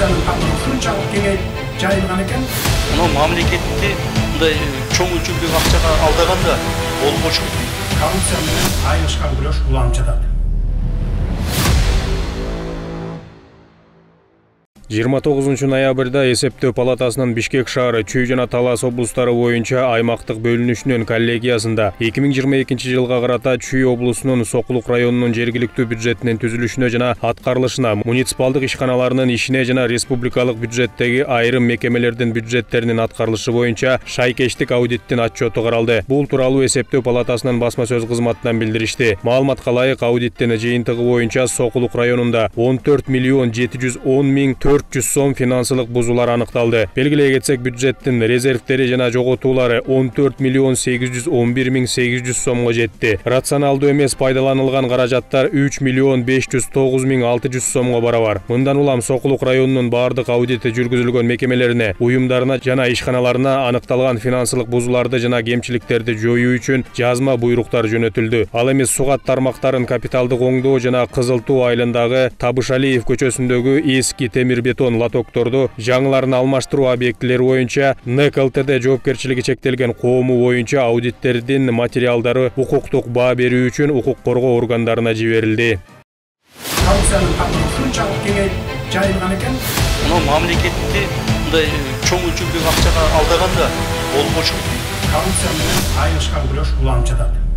коррупцияның тармағы шунчалык кеңейіп жайылған екен. Мына мамлекетте мындай чоң өлчөмдөгү акчага алдаганда болмошу. Коррупция менен айырышкан күрөш уламчыдат. 29 ноябрда эсептөө палатасынын Бишкек шаары, Чүй жана Талас облустары боюнча аймактык бөлүнүшүнүн коллегиясында 2022 жылга карата Чүй облусунун Сокулук районунун жергиликтүү бюджетинин түзүлүшүнө жана аткарылышына, муниципалдык ишканаларынын ишине жана республикалык бюджеттеги айрым мекемелердин бюджеттеринин аткарылышы боюнча шайкештик аудиттин отчету каралды. Бул тууралуу эсептөө палатасынын басма сөз кызматынан билдиришти. Маалыматка ылайык, аудиттин жыйынтыгы боюнча Сокулук районунда 14 миллион 710 миң 400 сом финансылык бузуулар аныкталды. Белгилей кетсек, бюджеттин резервтери жана жоготуулары 14 миллион 811 миң 800 сомго жетти. Рационалдуу эмес пайдаланылган каражаттар 3 миллион 509 миң 600 сомго барабар. Мындан улам Сокулук районунун бардык аудити жүргүзүлгөн мекемелерине, уюмдарына жана ишканаларына аныкталган финансылык бузууларды жана кемчиликтерди жоюу үчүн жазма буйруктар жөнөтүлдү. Ал эми Сугат тармактарын капиталдык оңдоо жана Кызыл Туу айылындагы Табышалиев көчөсүндөгү эски темир бетон лотокторду жаңыларын алмаштыруу объектилери боюнча НКЛТД жоопкерчилиги чектелген коому боюнча аудиттердин материалдары укуктук баа берүү үчүн укук коргоо органдарына жиберилди. Коррупциянын тармағы шунчалык кеңейип жайылган экен. Мына мамлекетте мындай чоң өлчөмдөгү акчага алдаганда болмошу. Коррупция менен айырышкан күрөш уламчыдат.